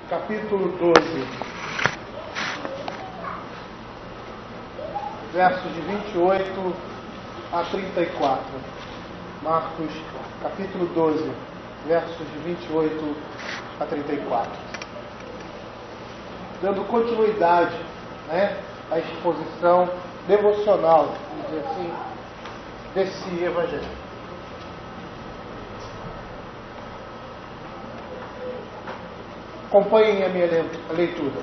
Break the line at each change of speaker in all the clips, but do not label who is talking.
capítulo 12, versos de 28 a 34. Marcos, capítulo 12, versos de 28 a 34. Dando continuidade, à exposição devocional, vamos dizer assim, desse evangelho. Acompanhem a minha leitura.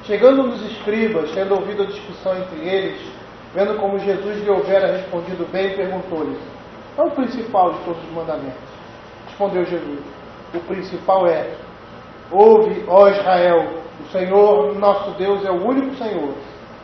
Chegando nos escribas, tendo ouvido a discussão entre eles, vendo como Jesus lhe houvera respondido bem, perguntou-lhes: qual é o principal de todos os mandamentos? Respondeu Jesus: o principal é: ouve, ó Israel, o Senhor nosso Deus é o único Senhor.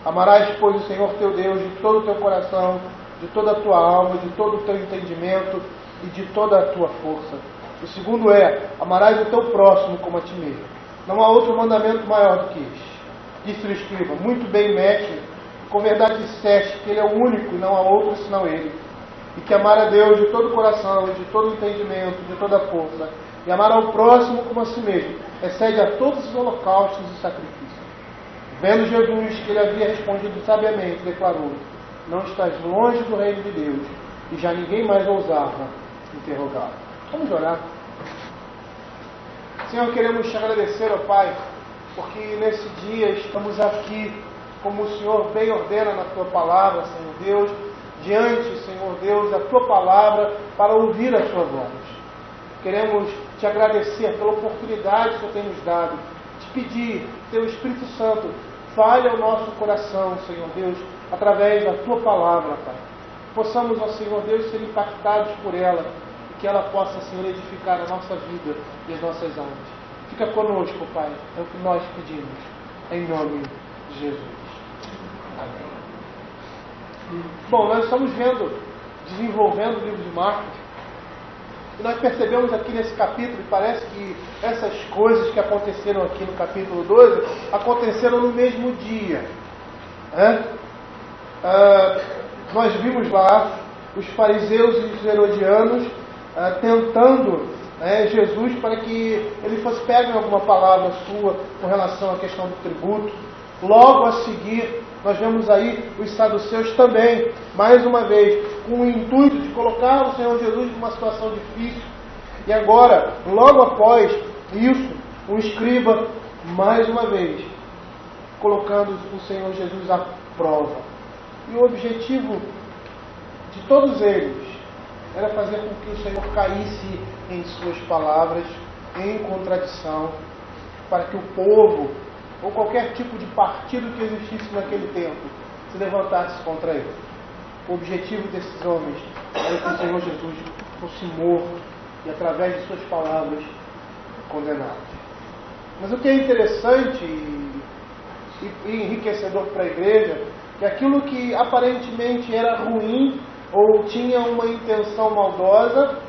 Amarás, pois, o Senhor teu Deus de todo o teu coração, de toda a tua alma, de todo o teu entendimento e de toda a tua força. O segundo é: amarás o teu próximo como a ti mesmo. Não há outro mandamento maior do que este. Disse o escriba: muito bem, mestre, com verdade disseste que ele é o único e não há outro senão ele. E que amar a Deus de todo o coração, de todo o entendimento, de toda a força, e amar ao próximo como a si mesmo, excede a todos os holocaustos e sacrifícios. Vendo Jesus que ele havia respondido sabiamente, declarou: não estás longe do reino de Deus. E já ninguém mais ousava interrogá-lo. Vamos orar. Senhor, queremos te agradecer, ó Pai, porque nesse dia estamos aqui, como o Senhor bem ordena na tua palavra, Senhor Deus, diante, Senhor Deus, da tua palavra, para ouvir a tua voz. Queremos te agradecer pela oportunidade que o Senhor tem nos dado, te pedir, teu Espírito Santo, fale ao nosso coração, Senhor Deus, através da tua palavra, Pai. Possamos, ó Senhor Deus, ser impactados por ela, e que ela possa, Senhor, edificar a nossa vida e as nossas almas. Fica conosco, Pai, é o que nós pedimos, em nome de Jesus. Amém. Bom, nós estamos desenvolvendo o livro de Marcos, e nós percebemos aqui nesse capítulo, e parece que essas coisas que aconteceram aqui no capítulo 12, aconteceram no mesmo dia. Nós vimos lá os fariseus e os herodianos tentando Jesus para que ele fosse pego em alguma palavra sua com relação à questão do tributo. Logo a seguir, nós vemos aí os saduceus também, mais uma vez, com o intuito de colocar o Senhor Jesus numa situação difícil. E agora, logo após isso, um escriba, mais uma vez, colocando o Senhor Jesus à prova. E o objetivo de todos eles era fazer com que o Senhor caísse em suas palavras, em contradição, para que o povo, ou qualquer tipo de partido que existisse naquele tempo, se levantasse contra ele. O objetivo desses homens era que o Senhor Jesus fosse morto e, através de suas palavras, condenado. Mas o que é interessante e enriquecedor para a igreja, que aquilo que aparentemente era ruim ou tinha uma intenção maldosa,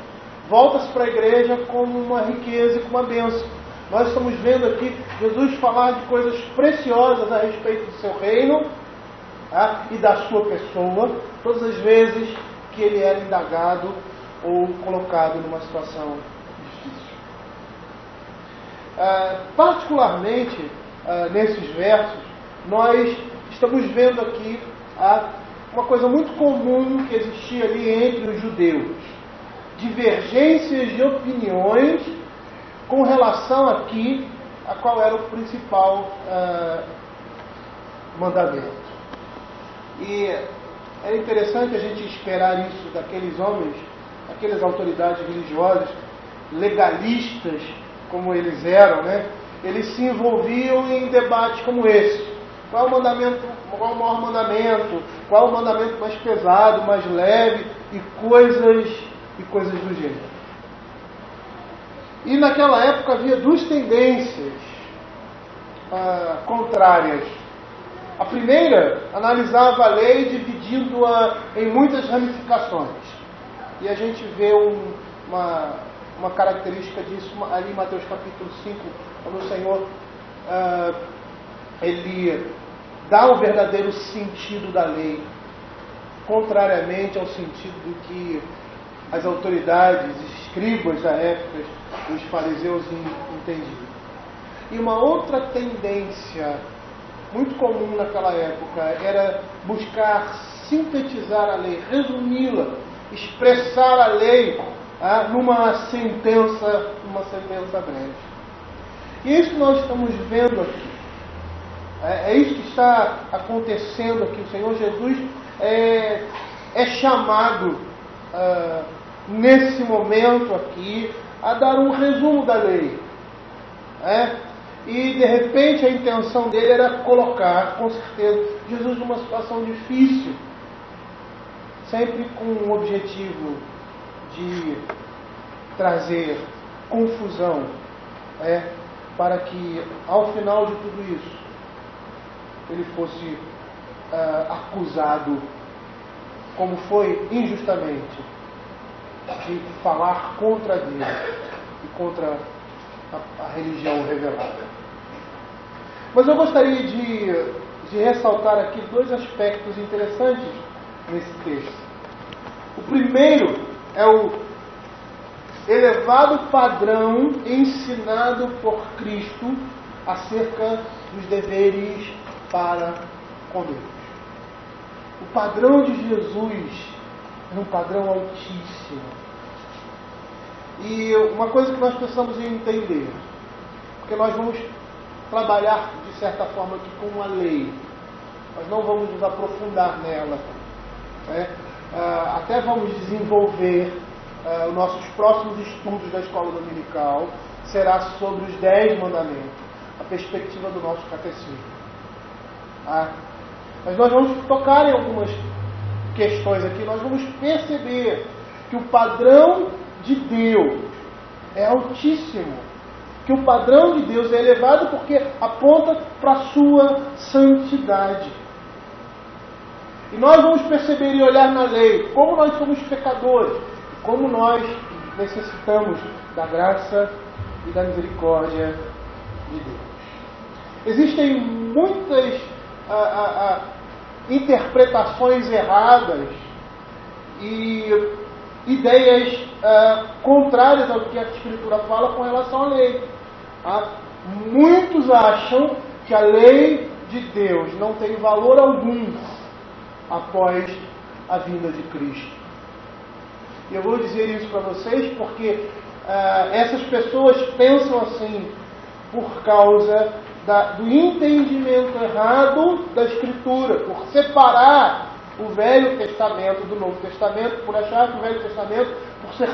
volta-se para a igreja como uma riqueza e como uma bênção. Nós estamos vendo aqui Jesus falar de coisas preciosas a respeito do seu reino e da sua pessoa, todas as vezes que ele era indagado ou colocado numa situação difícil. Particularmente, nesses versos, nós estamos vendo aqui uma coisa muito comum que existia ali entre os judeus: divergências de opiniões com relação aqui a qual era o principal mandamento. E é interessante a gente esperar isso daqueles homens, aquelas autoridades religiosas, legalistas como eles eram, eles se envolviam em debates como esse. Qual o mandamento, qual o maior mandamento, qual o mandamento mais pesado, mais leve, e coisas do gênero. E naquela época havia duas tendências contrárias. A primeira analisava a lei dividindo-a em muitas ramificações. E a gente vê uma característica disso ali em Mateus capítulo 5, quando o Senhor ele dá o verdadeiro sentido da lei, contrariamente ao sentido do que as autoridades, escribas da época, os fariseus entendiam. E uma outra tendência muito comum naquela época era buscar sintetizar a lei, resumi-la, expressar a lei numa sentença breve. E é isso que nós estamos vendo aqui. É isso que está acontecendo aqui. O Senhor Jesus é chamado nesse momento aqui a dar um resumo da lei. E de repente a intenção dele era colocar, com certeza, Jesus numa situação difícil, sempre com o objetivo de trazer confusão, para que ao final de tudo isso ele fosse acusado, como foi injustamente, de falar contra Deus e contra a religião revelada. Mas eu gostaria de ressaltar aqui dois aspectos interessantes nesse texto. O primeiro é o elevado padrão ensinado por Cristo acerca dos deveres para com Deus. O padrão de Jesus é um padrão altíssimo. E uma coisa que nós precisamos entender, porque nós vamos trabalhar de certa forma aqui com uma lei, nós não vamos nos aprofundar nela, até vamos desenvolver os nossos próximos estudos da escola dominical, será sobre os 10 mandamentos, a perspectiva do nosso catecismo. Mas nós vamos tocar em algumas questões aqui, nós vamos perceber que o padrão de Deus é altíssimo, que o padrão de Deus é elevado porque aponta para a sua santidade. E nós vamos perceber e olhar na lei como nós somos pecadores, como nós necessitamos da graça e da misericórdia de Deus. Existem muitas interpretações erradas e ideias contrárias ao que a Escritura fala com relação à lei. Muitos acham que a lei de Deus não tem valor algum após a vinda de Cristo. E eu vou dizer isso para vocês porque essas pessoas pensam assim por causa do entendimento errado da Escritura, por separar o Velho Testamento do Novo Testamento, por achar que o Velho Testamento, por ser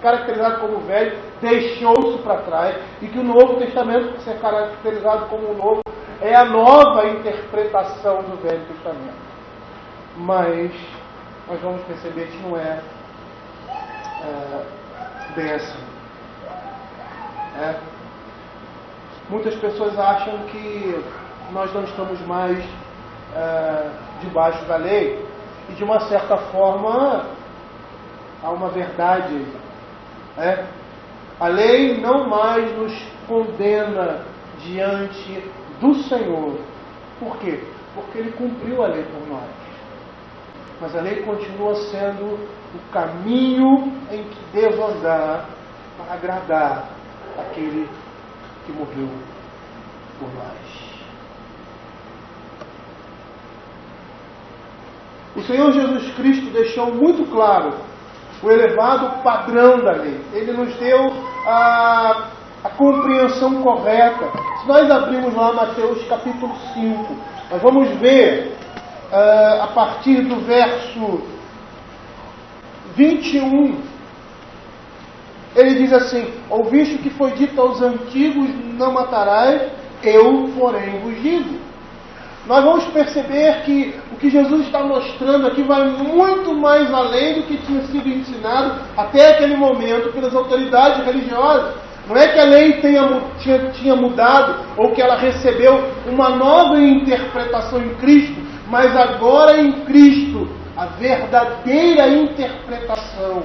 caracterizado como velho, deixou-se para trás, e que o Novo Testamento, por ser caracterizado como novo, é a nova interpretação do Velho Testamento. Mas nós vamos perceber que não é bem assim. Muitas pessoas acham que nós não estamos mais debaixo da lei, e de uma certa forma há uma verdade. A lei não mais nos condena diante do Senhor. Por quê? Porque Ele cumpriu a lei por nós. Mas a lei continua sendo o caminho em que devo andar para agradar aquele que morreu por nós. O Senhor Jesus Cristo deixou muito claro o elevado padrão da lei. Ele nos deu a compreensão correta. Se nós abrirmos lá Mateus capítulo 5, nós vamos ver a partir do verso 21, ele diz assim: ouviste o que foi dito aos antigos, não matarás, eu porém vos digo. Nós vamos perceber que o que Jesus está mostrando aqui vai muito mais além do que tinha sido ensinado até aquele momento pelas autoridades religiosas. Não é que a lei tinha mudado ou que ela recebeu uma nova interpretação em Cristo, mas agora em Cristo, a verdadeira interpretação,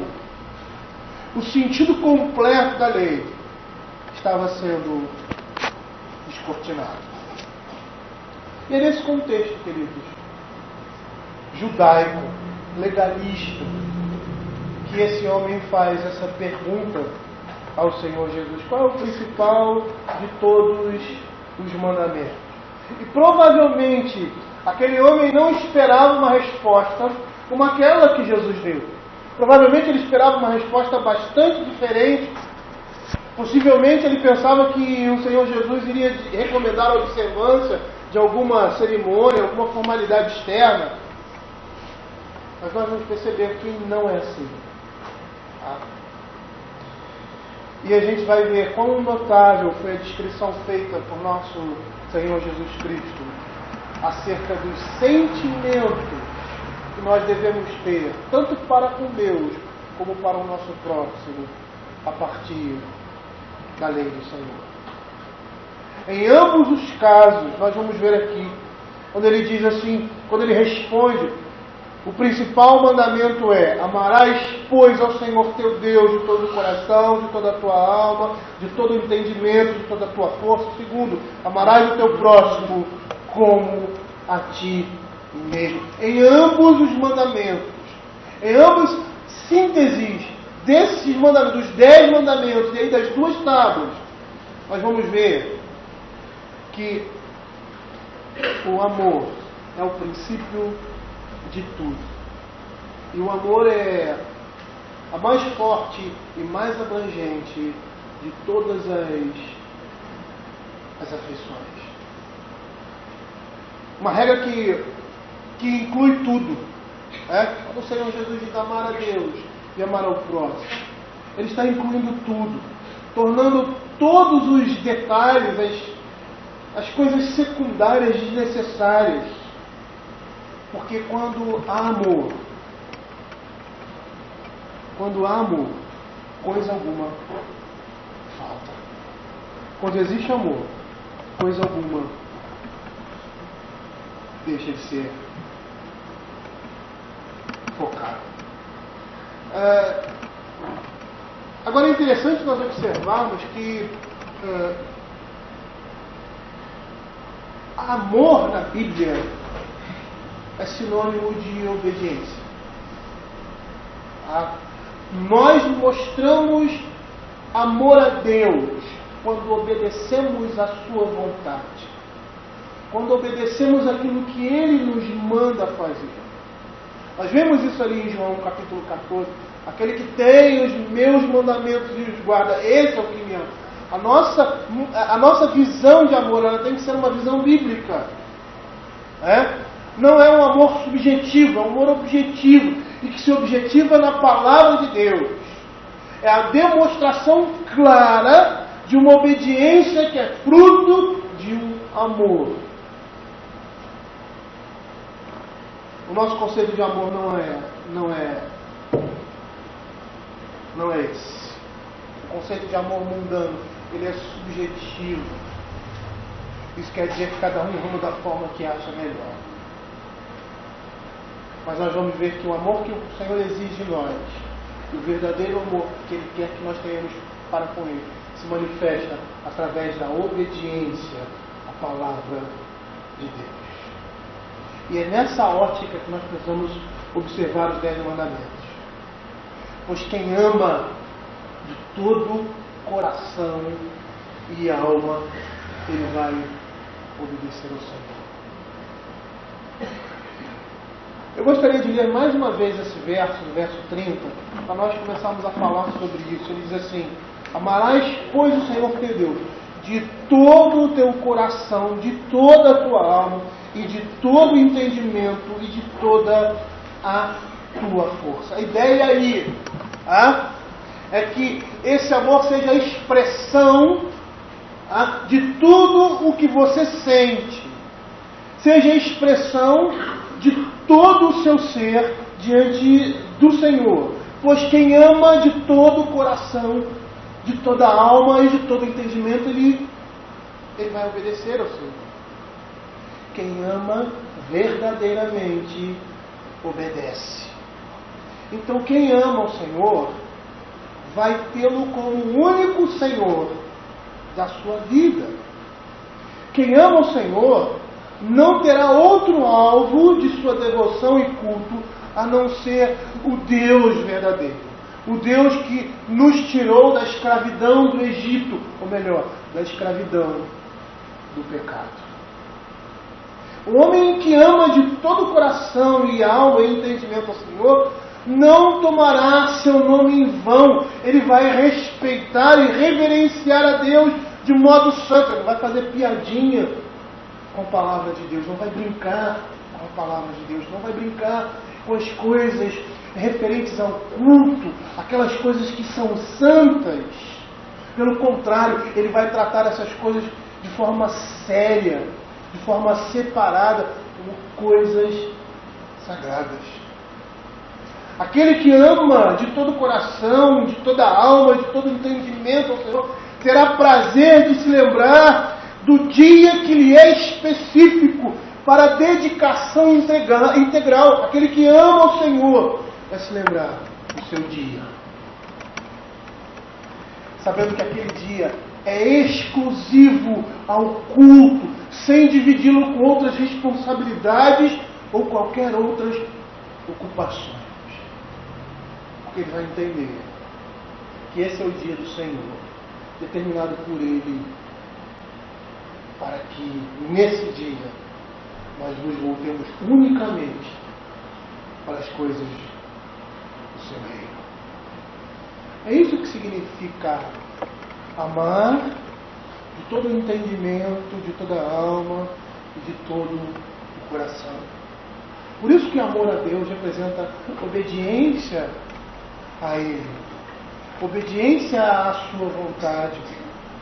o sentido completo da lei estava sendo descortinado. E é nesse contexto, queridos, judaico, legalista, que esse homem faz essa pergunta ao Senhor Jesus? Qual é o principal de todos os mandamentos? E provavelmente aquele homem não esperava uma resposta como aquela que Jesus deu. Provavelmente ele esperava uma resposta bastante diferente. Possivelmente ele pensava que o Senhor Jesus iria recomendar a observância de alguma cerimônia, alguma formalidade externa. Mas nós vamos perceber que não é assim. Tá? E a gente vai ver quão notável foi a descrição feita por nosso Senhor Jesus Cristo acerca dos sentimentos que nós devemos ter, tanto para com Deus como para o nosso próximo, a partir da lei do Senhor. Em ambos os casos, nós vamos ver aqui, quando ele diz assim, quando ele responde, o principal mandamento é: amarás, pois, ao Senhor teu Deus de todo o coração, de toda a tua alma, de todo o entendimento, de toda a tua força. Segundo, amarás o teu próximo como a ti mesmo. Em ambos os mandamentos, em ambas sínteses desses mandamentos, dos 10 mandamentos e aí das 2 tábuas, nós vamos ver que o amor é o princípio de tudo. E o amor é a mais forte e mais abrangente de todas as afeições. Uma regra que inclui tudo. Quando o Senhor Jesus diz amar a Deus e amar ao próximo, Ele está incluindo tudo, tornando todos os detalhes, as coisas secundárias desnecessárias. Porque quando há amor, coisa alguma falta. Quando existe amor, coisa alguma deixa de ser focado. Agora é interessante nós observarmos que amor na Bíblia é sinônimo de obediência. Nós mostramos amor a Deus quando obedecemos a sua vontade, quando obedecemos aquilo que Ele nos manda fazer. Nós vemos isso ali em João capítulo 14. Aquele que tem os meus mandamentos e os guarda, esse é o que me ama. A nossa visão de amor, ela tem que ser uma visão bíblica. Não é um amor subjetivo, é um amor objetivo. E que se objetiva na palavra de Deus. É a demonstração clara de uma obediência que é fruto de um amor. O nosso conceito de amor não é esse. O conceito de amor mundano, ele é subjetivo. Isso quer dizer que cada um ama da forma que acha melhor. Mas nós vamos ver que o amor que o Senhor exige de nós, o verdadeiro amor que Ele quer que nós tenhamos para com Ele, se manifesta através da obediência à palavra de Deus. E é nessa ótica que nós precisamos observar os 10 mandamentos. Pois quem ama de todo coração e alma, ele vai obedecer ao Senhor. Eu gostaria de ler mais uma vez esse verso, o verso 30, para nós começarmos a falar sobre isso. Ele diz assim: amarás, pois, o Senhor teu Deus de todo o teu coração, de toda a tua alma, e de todo o entendimento, e de toda a tua força. A ideia aí é que esse amor seja a expressão de tudo o que você sente, seja a expressão de todo o seu ser diante do Senhor. Pois quem ama de todo o coração, de toda a alma e de todo o entendimento, ele vai obedecer ao Senhor. Quem ama verdadeiramente obedece. Então quem ama o Senhor vai tê-lo como o único Senhor da sua vida. Quem ama o Senhor não terá outro alvo de sua devoção e culto a não ser o Deus verdadeiro. O Deus que nos tirou da escravidão do Egito, ou melhor, da escravidão do pecado. O homem que ama de todo o coração e alma e entendimento ao Senhor, não tomará seu nome em vão. Ele vai respeitar e reverenciar a Deus de modo santo. Ele vai fazer piadinha com a palavra de Deus, não vai brincar com a palavra de Deus, não vai brincar com as coisas referentes ao culto, aquelas coisas que são santas. Pelo contrário, ele vai tratar essas coisas de forma séria, de forma separada, como coisas sagradas. Aquele que ama de todo o coração, de toda a alma, de todo o entendimento ao Senhor, terá prazer de se lembrar do dia que lhe é específico para a dedicação integral. Aquele que ama o Senhor vai se lembrar do seu dia, sabendo que aquele dia é exclusivo ao culto, sem dividi-lo com outras responsabilidades ou qualquer outras ocupações. Porque ele vai entender que esse é o dia do Senhor, determinado por Ele, para que nesse dia nós nos voltemos unicamente para as coisas do seu reino. É isso que significa amar de todo o entendimento, de toda a alma e de todo o coração. Por isso que amor a Deus representa obediência a Ele, obediência à sua vontade,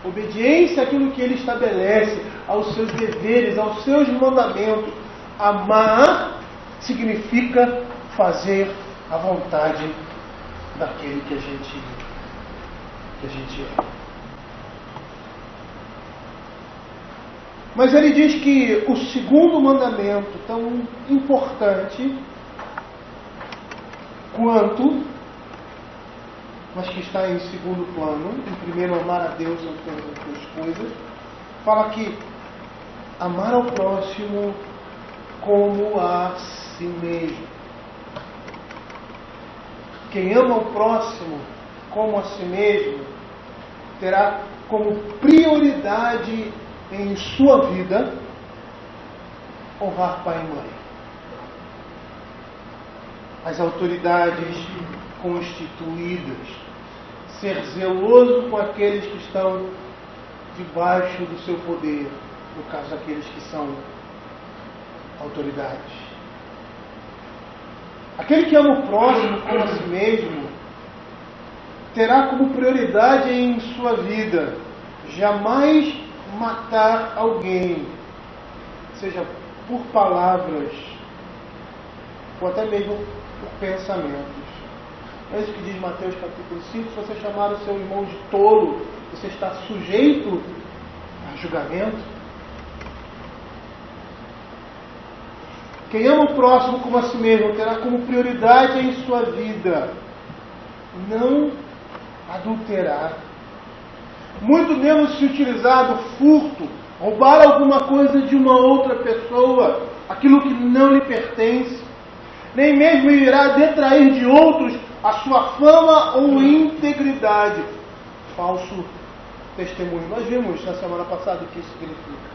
obediência àquilo que Ele estabelece, aos seus deveres, aos seus mandamentos. Amar significa fazer a vontade daquele que a gente é. Mas ele diz que o segundo mandamento, tão importante quanto, mas que está em segundo plano, em primeiro amar a Deus sobre todas as coisas, fala que amar ao próximo como a si mesmo. Quem ama o próximo como a si mesmo terá como prioridade em sua vida honrar pai e mãe, as autoridades constituídas, ser zeloso com aqueles que estão debaixo do seu poder, no caso aqueles que são autoridades. Aquele que ama o próximo como a si mesmo terá como prioridade em sua vida jamais matar alguém, seja por palavras ou até mesmo por pensamentos. É isso que diz Mateus capítulo 5, se você chamar o seu irmão de tolo, você está sujeito a julgamento. Quem ama o próximo como a si mesmo terá como prioridade em sua vida não adulterar, muito menos se utilizar do furto, roubar alguma coisa de uma outra pessoa, aquilo que não lhe pertence, nem mesmo irá detrair de outros a sua fama ou integridade. Falso testemunho. Nós vimos na semana passada o que isso significa.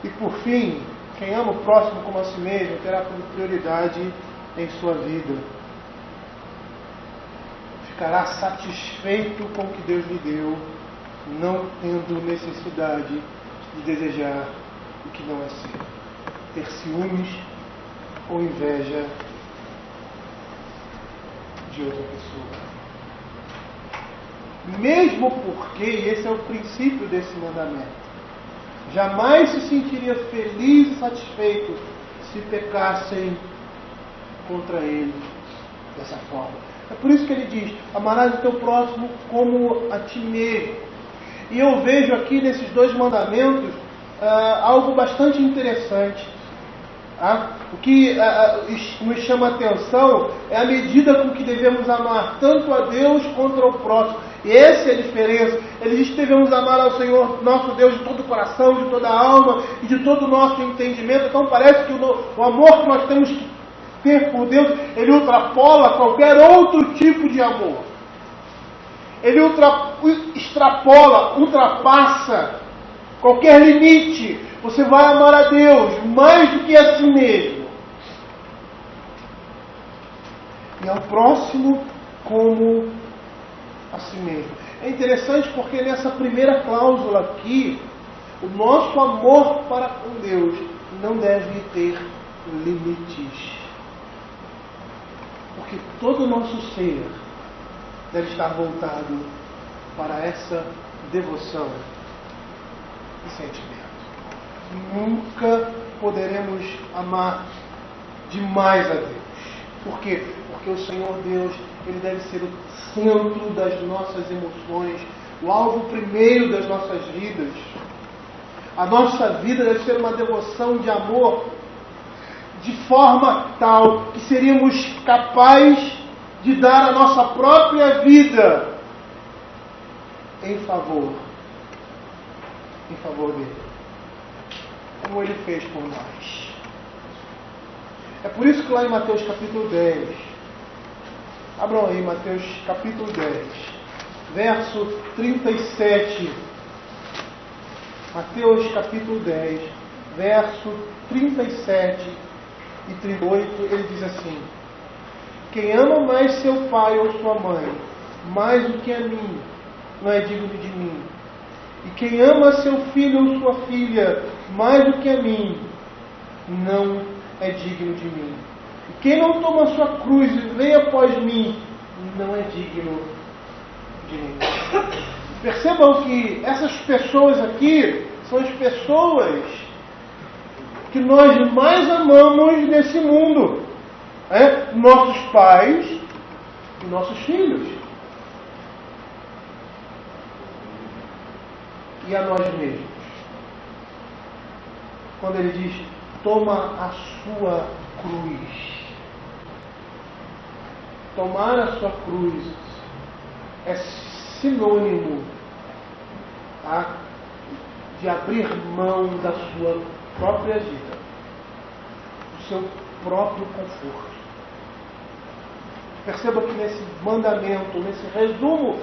E por fim, quem ama o próximo como a si mesmo terá como prioridade em sua vida. Ficará satisfeito com o que Deus lhe deu, não tendo necessidade de desejar o que não é seu. Ter ciúmes ou inveja de outra pessoa. Mesmo porque, e esse é o princípio desse mandamento, jamais se sentiria feliz e satisfeito se pecassem contra ele dessa forma. É por isso que ele diz: amarás o teu próximo como a ti mesmo. E eu vejo aqui nesses dois mandamentos algo bastante interessante. O que nos chama a atenção é a medida com que devemos amar tanto a Deus quanto ao próximo. E essa é a diferença. Ele diz que devemos amar ao Senhor nosso Deus de todo o coração, de toda a alma e de todo o nosso entendimento. Então parece que o amor que nós temos que ter por Deus, ele ultrapola qualquer outro tipo de amor. Ele ultrapassa qualquer limite. Você vai amar a Deus mais do que a si mesmo. E ao próximo como a si mesmo. É interessante porque nessa primeira cláusula aqui, o nosso amor para com Deus não deve ter limites. Porque todo o nosso ser deve estar voltado para essa devoção e sentimento. Nunca poderemos amar demais a Deus. Por quê? Porque o Senhor Deus, Ele deve ser o centro das nossas emoções, o alvo primeiro das nossas vidas. A nossa vida deve ser uma devoção de amor de forma tal que seríamos capazes de dar a nossa própria vida em favor dele, como Ele fez por nós. É por isso que lá em Mateus capítulo 10, abram aí Mateus capítulo 10, verso 37. Mateus capítulo 10, verso 37 e 38, ele diz assim: quem ama mais seu pai ou sua mãe, mais do que a mim, não é digno de mim. E quem ama seu filho ou sua filha, mais do que a mim, não é digno de mim. E quem não toma sua cruz e vem após mim, não é digno de mim. Percebam que essas pessoas aqui são as pessoas que nós mais amamos nesse mundo. Nossos pais e nossos filhos. E a nós mesmos. Quando ele diz, toma a sua cruz. Tomar a sua cruz é sinônimo, tá, de abrir mão da sua própria vida, do seu próprio conforto. Perceba que nesse mandamento, nesse resumo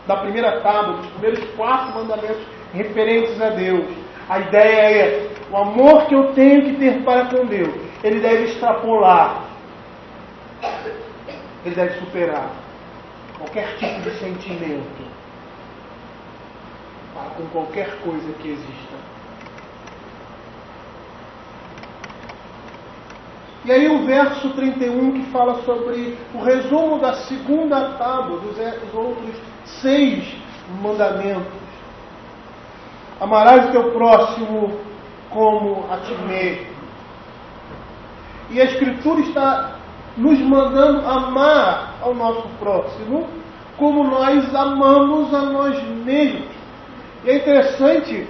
da primeira tábua, dos primeiros 4 mandamentos referentes a Deus, a ideia é o amor que eu tenho que ter para com Deus, ele deve extrapolar, ele deve superar qualquer tipo de sentimento para com qualquer coisa que exista. E aí o verso 31 que fala sobre o resumo da segunda tábua, dos outros 6 mandamentos. Amarás o teu próximo como a ti mesmo. E a Escritura está nos mandando amar ao nosso próximo como nós amamos a nós mesmos. E é interessante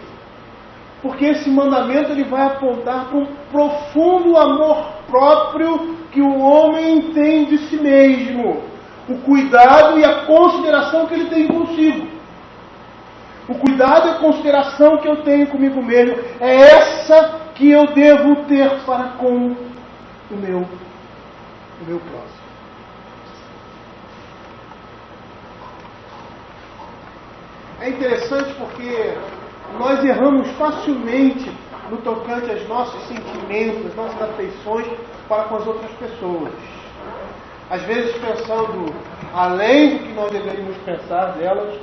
porque esse mandamento ele vai apontar para um profundo amor próprio que o homem tem de si mesmo. O cuidado e a consideração que ele tem consigo. O cuidado e a consideração que eu tenho comigo mesmo é essa que eu devo ter para com o meu próximo. É interessante porque nós erramos facilmente no tocante aos nossos sentimentos, nossas afeições para com as outras pessoas. Às vezes pensando além do que nós deveríamos pensar delas,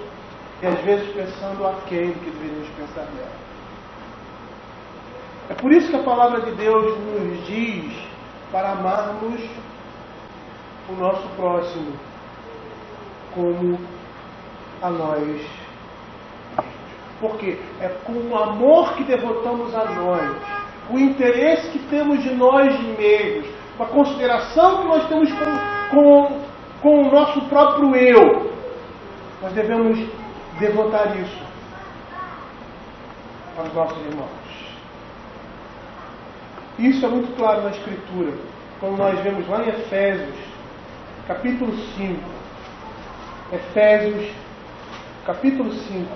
e às vezes pensando aquém do que deveríamos pensar delas. É por isso que a palavra de Deus nos diz para amarmos o nosso próximo como a nós. Porque é com o amor que devotamos a nós, o interesse que temos de nós mesmos, a consideração que nós temos com o nosso próprio eu, nós devemos devotar isso aos nossos irmãos. Isso é muito claro na Escritura, quando nós vemos lá em Efésios, capítulo 5. Efésios, capítulo 5,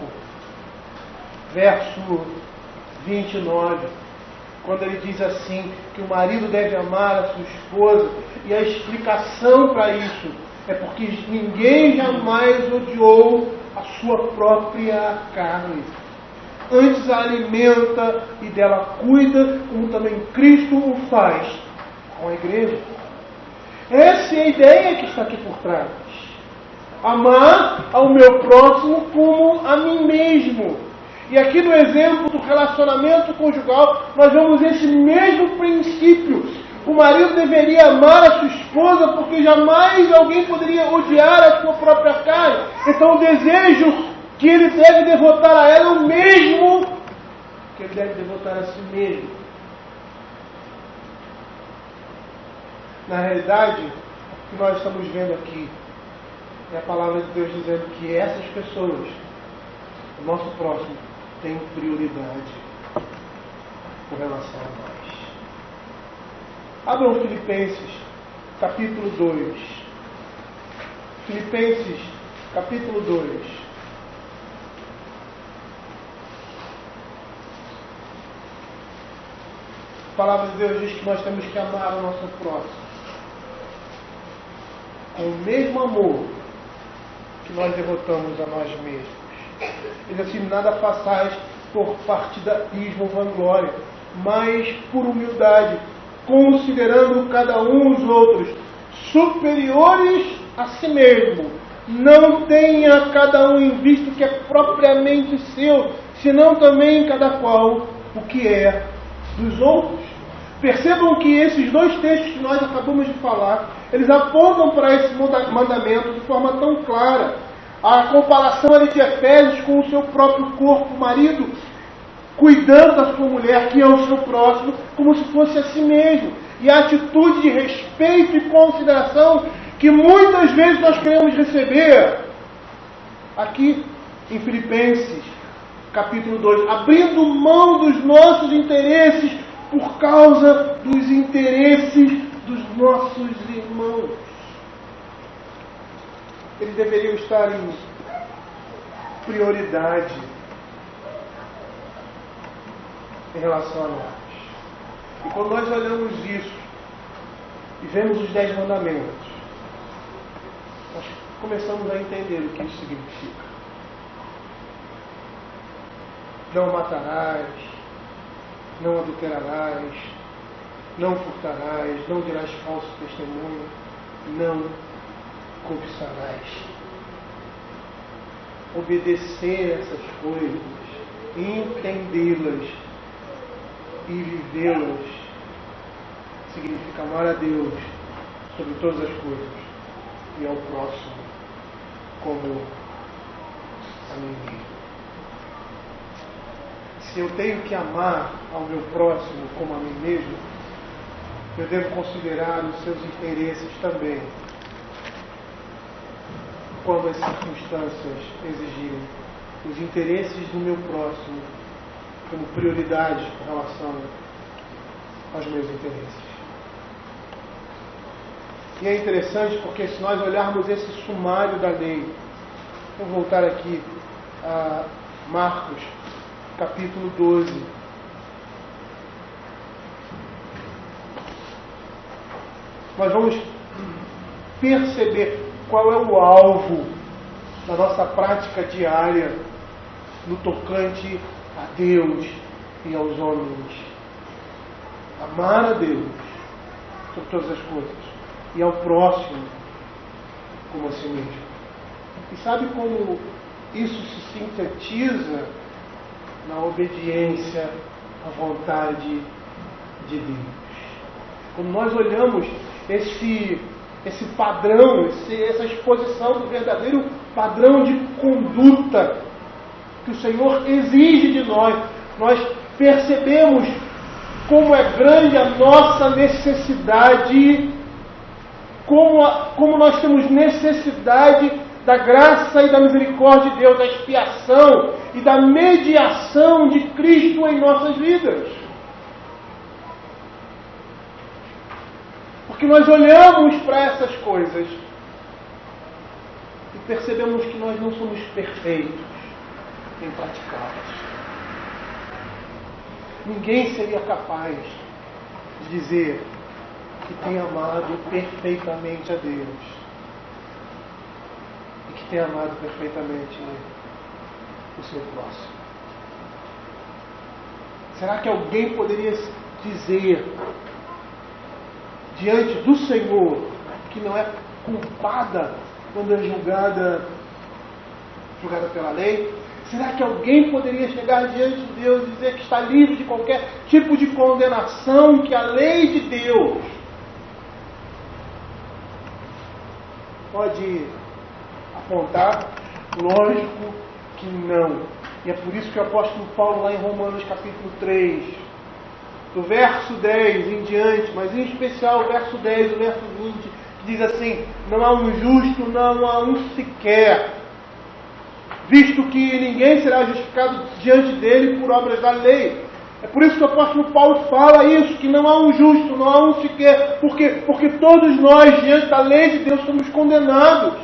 verso 29. quando ele diz assim, que o marido deve amar a sua esposa, e a explicação para isso é porque ninguém jamais odiou a sua própria carne. Antes a alimenta e dela cuida, como também Cristo o faz com a igreja. Essa é a ideia que está aqui por trás. Amar ao meu próximo como a mim mesmo. E aqui no exemplo do relacionamento conjugal, nós vemos esse mesmo princípio. O marido deveria amar a sua esposa, porque jamais alguém poderia odiar a sua própria carne. Então o desejo que ele deve devotar a ela é o mesmo que ele deve devotar a si mesmo. Na realidade, o que nós estamos vendo aqui é a palavra de Deus dizendo que essas pessoas, o nosso próximo, tem prioridade com relação a nós. Abram Filipenses, capítulo 2. Filipenses, capítulo 2. A palavra de Deus diz que nós temos que amar o nosso próximo com o mesmo amor que nós devotamos a nós mesmos. Diz assim: nada façais por partidarismo ou vanglória, mas por humildade, considerando cada um os outros superiores a si mesmo. Não tenha cada um em vista o que é propriamente seu, senão também cada qual o que é dos outros. Percebam que esses dois textos que nós acabamos de falar, eles apontam para esse mandamento de forma tão clara. A comparação ali de Efésios com o seu próprio corpo, o marido cuidando da sua mulher, que é o seu próximo, como se fosse a si mesmo. E a atitude de respeito e consideração que muitas vezes nós queremos receber aqui em Filipenses, capítulo 2, abrindo mão dos nossos interesses por causa dos interesses dos nossos irmãos. Eles deveriam estar em prioridade em relação a nós. E quando nós olhamos isso e vemos os 10 mandamentos, nós começamos a entender o que isso significa. Não matarás, não adulterarás, não furtarás, não dirás falso testemunho, não cobiçarás. Obedecer essas coisas, entendê-las e vivê-las, significa amar a Deus sobre todas as coisas e ao próximo como a mim mesmo. Se eu tenho que amar ao meu próximo como a mim mesmo, eu devo considerar os seus interesses também, quando as circunstâncias exigirem, os interesses do meu próximo como prioridade com relação aos meus interesses. E é interessante porque se nós olharmos esse sumário da lei, vou voltar aqui a Marcos, capítulo 12. Nós vamos perceber qual é o alvo da nossa prática diária no tocante a Deus e aos homens. Amar a Deus sobre todas as coisas e ao próximo como a si mesmo. E sabe como isso se sintetiza na obediência à vontade de Deus? Quando nós olhamos esse padrão, essa exposição do verdadeiro padrão de conduta que o Senhor exige de nós, nós percebemos como é grande a nossa necessidade, como nós temos necessidade da graça e da misericórdia de Deus, da expiação e da mediação de Cristo em nossas vidas. Porque nós olhamos para essas coisas e percebemos que nós não somos perfeitos em praticá-las. ninguém seria capaz de dizer que tem amado perfeitamente a Deus e que tem amado perfeitamente o seu próximo. Será que alguém poderia dizer diante do Senhor que não é culpada quando é julgada pela lei? Será que alguém poderia chegar diante de Deus e dizer que está livre de qualquer tipo de condenação, que a lei de Deus pode apontar? Lógico que não. E é por isso que o apóstolo Paulo, lá em Romanos capítulo 3, do verso 10 em diante, mas em especial o verso 10 e o verso 20, que diz assim: não há um justo, não há um sequer, visto que ninguém será justificado diante dele por obras da lei. É por isso que o apóstolo Paulo fala isso, que não há um justo, não há um sequer, porque todos nós, diante da lei de Deus, somos condenados,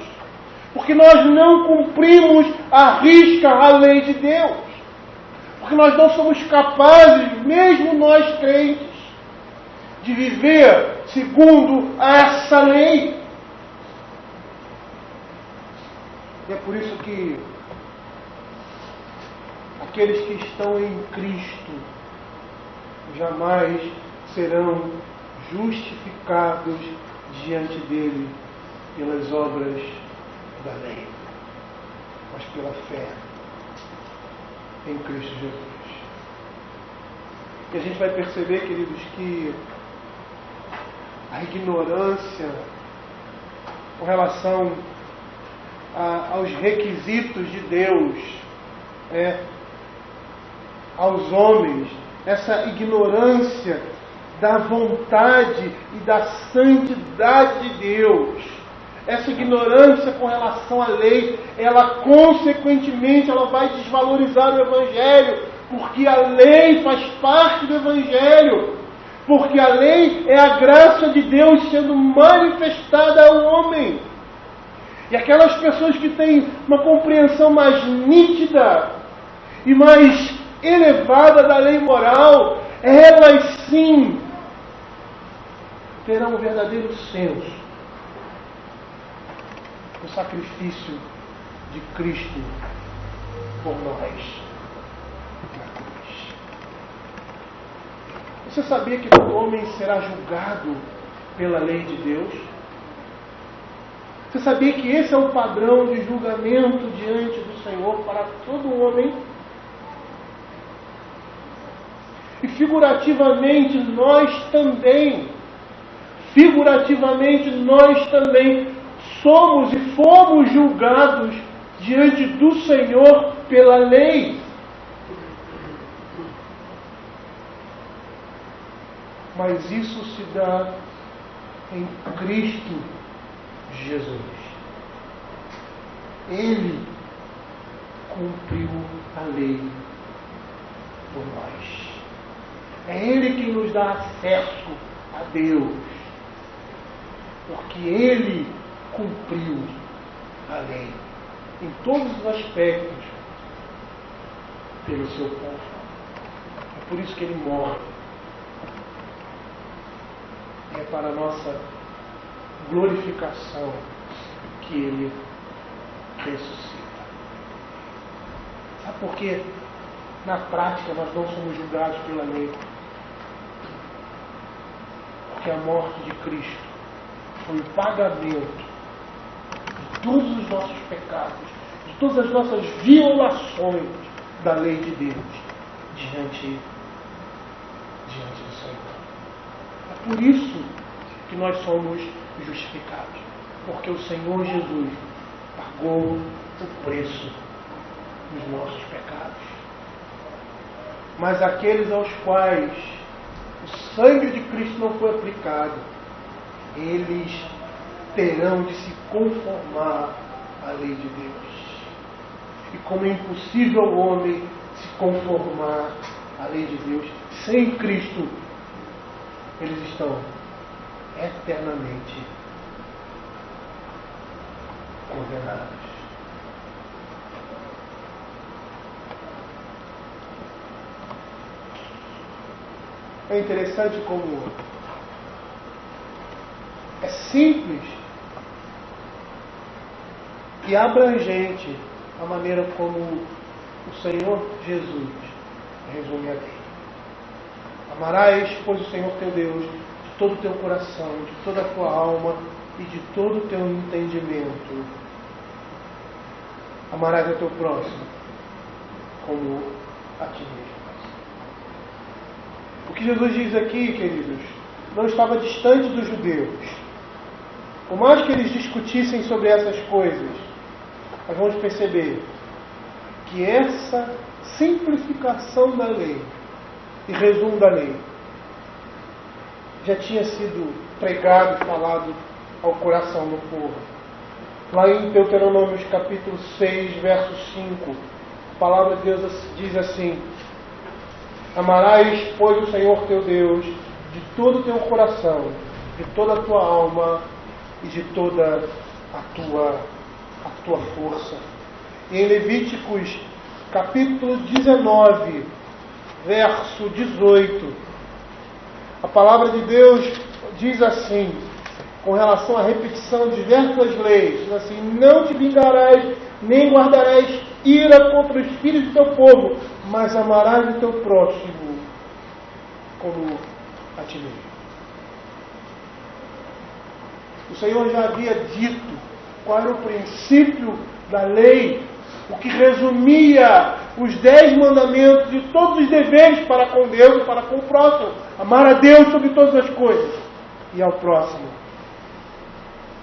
porque nós não cumprimos à risca a lei de Deus, porque nós não somos capazes, mesmo nós crentes, de viver segundo essa lei. E é por isso que aqueles que estão em Cristo jamais serão justificados diante dele pelas obras da lei, mas pela fé em Cristo Jesus. E a gente vai perceber, queridos, que a ignorância com relação aos requisitos de Deus, aos homens, essa ignorância da vontade e da santidade de Deus, essa ignorância com relação à lei, ela consequentemente ela vai desvalorizar o Evangelho, porque a lei faz parte do Evangelho, porque a lei é a graça de Deus sendo manifestada ao homem. E aquelas pessoas que têm uma compreensão mais nítida e mais elevada da lei moral, elas sim terão um verdadeiro senso do sacrifício de Cristo por nós na cruz. Você sabia que todo homem será julgado pela lei de Deus? Você sabia que esse é o padrão de julgamento diante do Senhor para todo homem? E figurativamente nós também somos e fomos julgados diante do Senhor pela lei. Mas isso se dá em Cristo Jesus. Ele cumpriu a lei por nós. É Ele quem nos dá acesso a Deus, porque Ele cumpriu a lei em todos os aspectos pelo seu povo. É por isso que Ele morre. É para a nossa glorificação que Ele ressuscita. Sabe por quê? Na prática nós não somos julgados pela lei. Porque a morte de Cristo foi o pagamento de todos os nossos pecados, de todas as nossas violações da lei de Deus diante do Senhor. É por isso que nós somos justificados, porque o Senhor Jesus pagou o preço dos nossos pecados. Mas aqueles aos quais o sangue de Cristo não foi aplicado, eles terão de se conformar à lei de Deus. E como é impossível ao homem se conformar à lei de Deus, sem Cristo, eles estão eternamente condenados. É interessante como é simples e abrangente a maneira como o Senhor Jesus resume a lei. Amarás, pois, o Senhor teu Deus de todo o teu coração, de toda a tua alma e de todo o teu entendimento. Amarás o teu próximo como a ti mesmo. O que Jesus diz aqui, queridos, não estava distante dos judeus. Por mais que eles discutissem sobre essas coisas, nós vamos perceber que essa simplificação da lei e resumo da lei já tinha sido pregado e falado ao coração do povo. Lá em Deuteronômio capítulo 6, verso 5, a palavra de Deus diz assim: amarás, pois, o Senhor teu Deus de todo o teu coração, de toda a tua alma e de toda a tua força. E em Levíticos capítulo 19, verso 18, a palavra de Deus diz assim, com relação à repetição de diversas leis, diz assim: não te vingarás, nem guardarás ira contra os filhos do teu povo, mas amarás o teu próximo como a ti mesmo. O Senhor já havia dito qual era o princípio da lei, o que resumia os 10 mandamentos e todos os deveres para com Deus e para com o próximo. Amar a Deus sobre todas as coisas e ao próximo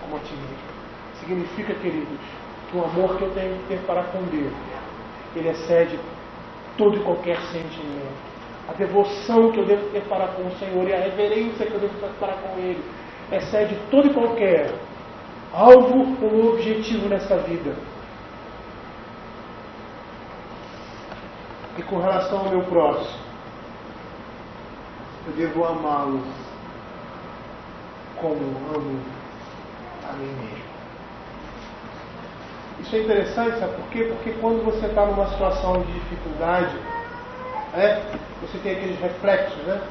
como a ti mesmo. Significa, queridos, que o amor que eu tenho que ter para com Deus, ele excede todo e qualquer sentimento. A devoção que eu devo ter para com o Senhor e a reverência que eu devo ter para com Ele excede todo e qualquer alvo ou objetivo nessa vida. E com relação ao meu próximo, eu devo amá-lo como amo a mim mesmo. Isso é interessante, sabe por quê? Porque quando você está numa situação de dificuldade, você tem aqueles reflexos, né?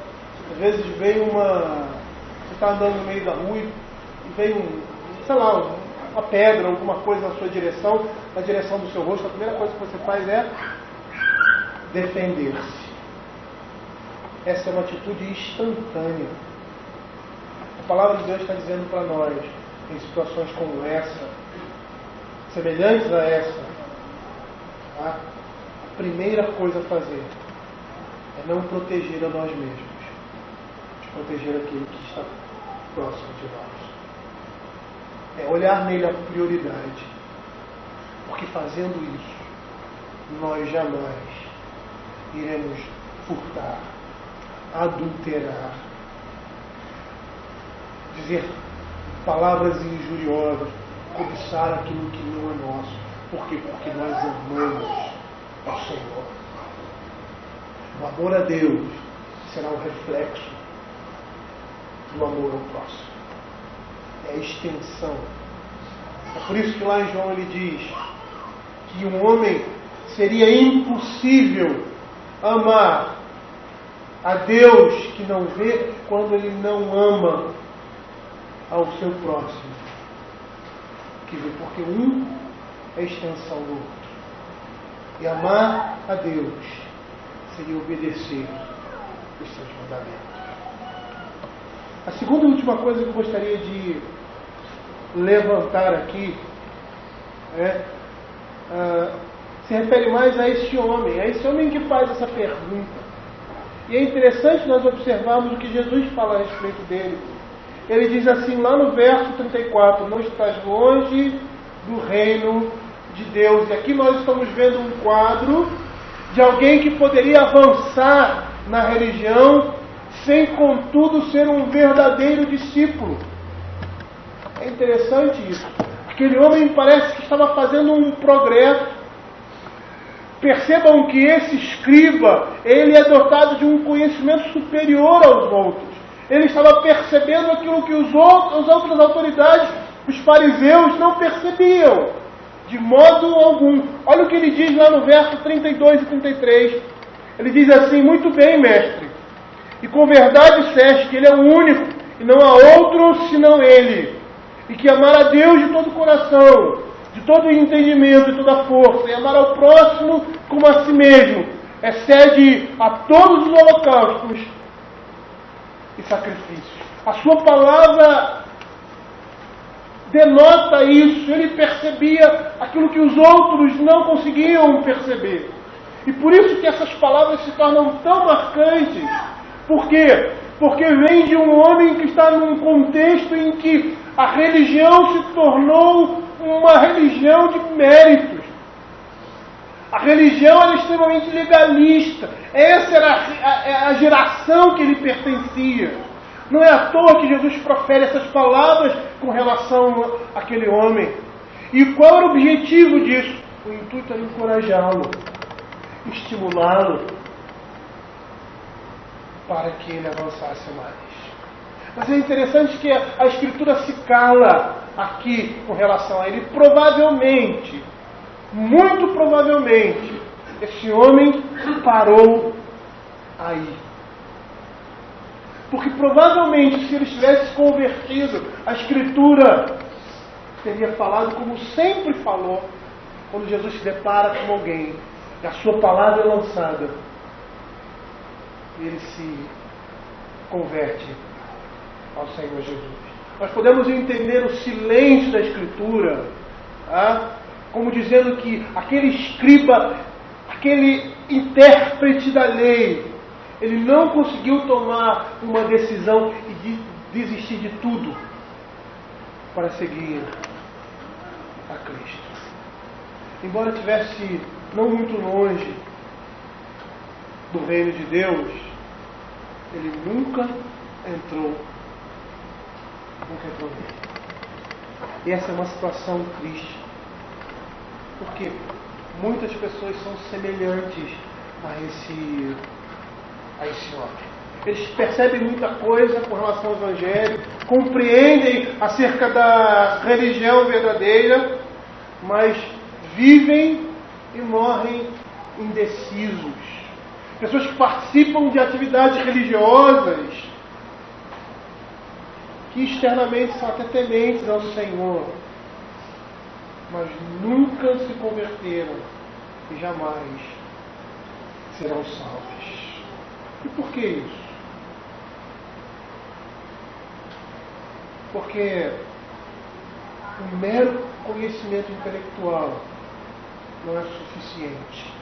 Às vezes vem você está andando no meio da rua e vem uma pedra, alguma coisa na sua direção, na direção do seu rosto. A primeira coisa que você faz é defender-se. Essa é uma atitude instantânea. A palavra de Deus está dizendo para nós, em situações como essa, semelhantes a essa, a primeira coisa a fazer é não proteger a nós mesmos, de proteger aquele que está próximo de nós. É olhar nele a prioridade, porque fazendo isso, nós jamais iremos furtar, adulterar, dizer palavras injuriosas, cobiçar aquilo que não é nosso. Por quê? Porque nós amamos ao Senhor. O amor a Deus será um reflexo do amor ao próximo. É a extensão. É por isso que lá em João ele diz que um homem seria impossível amar a Deus que não vê quando ele não ama ao seu próximo que vê, porque um é a extensão do outro. E amar a Deus seria obedecer os seus mandamentos. A segunda e última coisa que eu gostaria de levantar aqui se refere mais a esse homem que faz essa pergunta. E é interessante nós observarmos o que Jesus fala a respeito dele. Ele diz assim lá no verso 34, não estás longe do reino de Deus. E aqui nós estamos vendo um quadro de alguém que poderia avançar na religião sem, contudo, ser um verdadeiro discípulo. É interessante isso. Aquele homem parece que estava fazendo um progresso. Percebam que esse escriba, ele é dotado de um conhecimento superior aos outros. Ele estava percebendo aquilo que as outras autoridades, os fariseus, não percebiam, de modo algum. Olha o que ele diz lá no verso 32 e 33. Ele diz assim: muito bem, mestre, E com verdade disseste que Ele é o único, e não há outro senão Ele. E que amar a Deus de todo o coração, de todo o entendimento, de toda a força, e amar ao próximo como a si mesmo, excede a todos os holocaustos e sacrifícios. A sua palavra denota isso. Ele percebia aquilo que os outros não conseguiam perceber. E por isso que essas palavras se tornam tão marcantes. Por quê? Porque vem de um homem que está num contexto em que a religião se tornou uma religião de méritos. A religião era extremamente legalista. Essa era a geração que ele pertencia. Não é à toa que Jesus profere essas palavras com relação àquele homem. E qual era o objetivo disso? O intuito era encorajá-lo, estimulá-lo, para que ele avançasse mais. Mas é interessante que a Escritura se cala aqui com relação a ele. Provavelmente, muito provavelmente, esse homem parou aí. Porque provavelmente, se ele tivesse convertido, a Escritura teria falado como sempre falou, quando Jesus se depara com alguém, e a sua palavra é lançada, e ele se converte ao Senhor Jesus. Nós podemos entender o silêncio da Escritura, como dizendo que aquele escriba, aquele intérprete da lei, ele não conseguiu tomar uma decisão e desistir de tudo para seguir a Cristo. Embora estivesse não muito longe do reino de Deus, ele nunca entrou nele. E essa é uma situação triste, porque muitas pessoas são semelhantes a esse homem. Eles percebem muita coisa com relação ao Evangelho, compreendem acerca da religião verdadeira, mas vivem e morrem indecisos. Pessoas que participam de atividades religiosas, que externamente são até tementes ao Senhor, mas nunca se converteram e jamais serão salvos. E por que isso? Porque o mero conhecimento intelectual não é suficiente.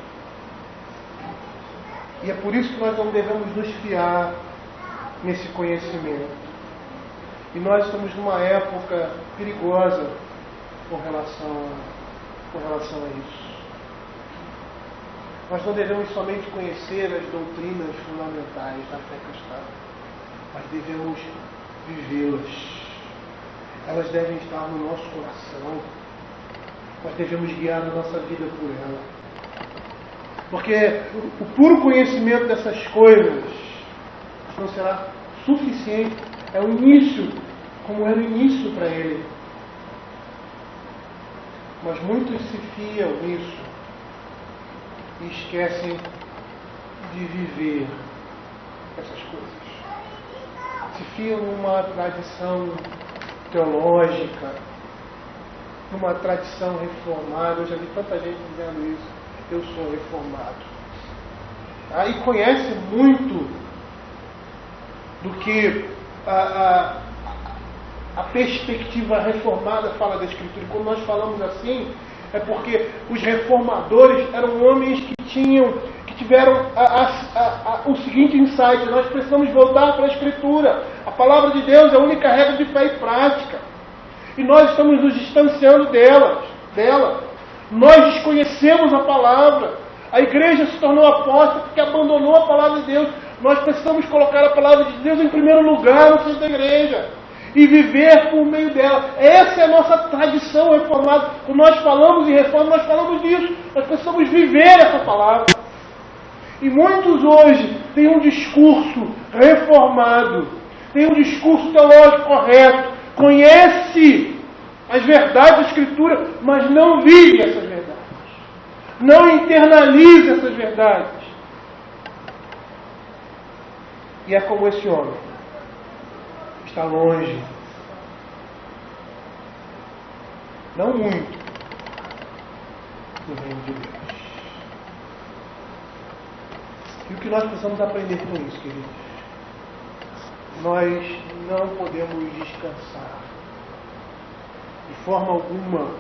E é por isso que nós não devemos nos fiar nesse conhecimento. E nós estamos numa época perigosa com relação a isso. Nós não devemos somente conhecer as doutrinas fundamentais da fé cristã, mas devemos vivê-las. Elas devem estar no nosso coração. Nós devemos guiar a nossa vida por ela. Porque o puro conhecimento dessas coisas não será suficiente. É o início, como era o início para ele. Mas muitos se fiam nisso e esquecem de viver essas coisas. Se fiam numa tradição teológica, numa tradição reformada. Eu já vi tanta gente dizendo isso. Eu sou reformado. E conhece muito do que a perspectiva reformada fala da Escritura. E quando nós falamos assim, é porque os reformadores eram homens que tiveram o seguinte insight: nós precisamos voltar para a Escritura. A palavra de Deus é a única regra de fé e prática. E nós estamos nos distanciando dela. Nós desconhecemos a palavra. A igreja se tornou apóstata porque abandonou a palavra de Deus. Nós precisamos colocar a palavra de Deus em primeiro lugar no centro da igreja e viver por meio dela. Essa é a nossa tradição reformada. Quando nós falamos em reforma, nós falamos disso. Nós precisamos viver essa palavra. E muitos hoje têm um discurso reformado, têm um discurso teológico correto, conhece as verdades da Escritura, mas não vive essas verdades. Não internaliza essas verdades. E é como esse homem. Está longe. Não muito do reino de Deus. E o que nós precisamos aprender com isso, queridos? Nós não podemos descansar de forma alguma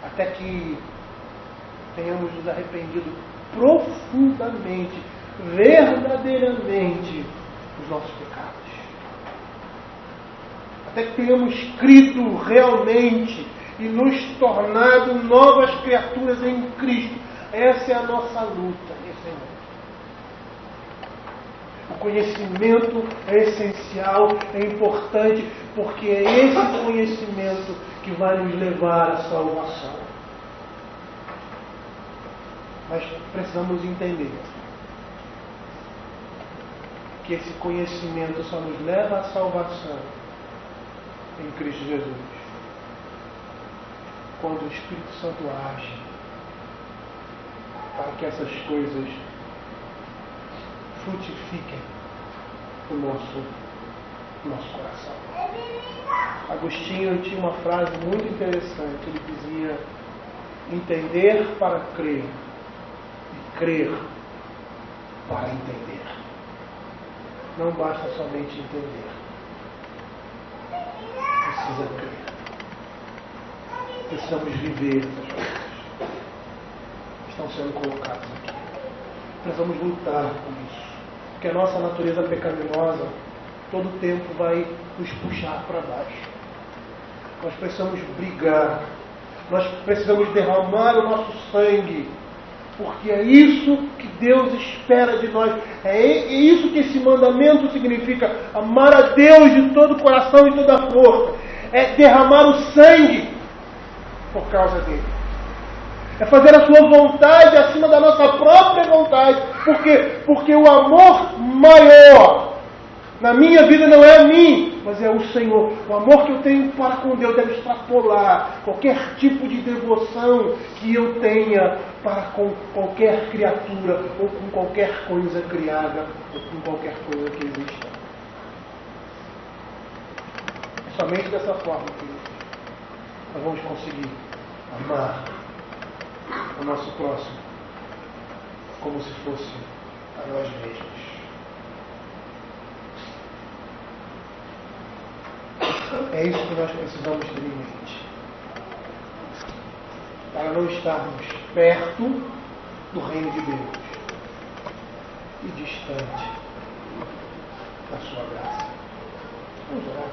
até que tenhamos nos arrependido profundamente, verdadeiramente dos nossos pecados. Até que tenhamos crido realmente e nos tornado novas criaturas em Cristo. Essa é a nossa luta nesse mundo. O conhecimento é essencial, é importante, porque é esse conhecimento que vai nos levar à salvação. Mas precisamos entender que esse conhecimento só nos leva à salvação em Cristo Jesus, quando o Espírito Santo age para que essas coisas frutifiquem no nosso coração. Agostinho tinha uma frase muito interessante. Ele dizia: entender para crer e crer para entender. Não basta somente entender, precisa crer. Precisamos viver essas coisas que estão sendo colocadas aqui. Precisamos lutar com isso, porque a nossa natureza pecaminosa todo tempo vai nos puxar para baixo. Nós precisamos brigar, nós precisamos derramar o nosso sangue, porque é isso que Deus espera de nós. É isso que esse mandamento significa: amar a Deus de todo o coração e toda a força. É derramar o sangue por causa dele. É fazer a sua vontade acima da nossa própria vontade. Por quê? Porque o amor maior na minha vida não é a mim, mas é o Senhor. O amor que eu tenho para com Deus deve extrapolar qualquer tipo de devoção que eu tenha para com qualquer criatura ou com qualquer coisa criada ou com qualquer coisa que exista. É somente dessa forma que nós vamos conseguir amar o nosso próximo como se fosse a nós mesmos. É isso que nós precisamos ter em mente, para não estarmos perto do reino de Deus e distante da sua graça. Vamos orar.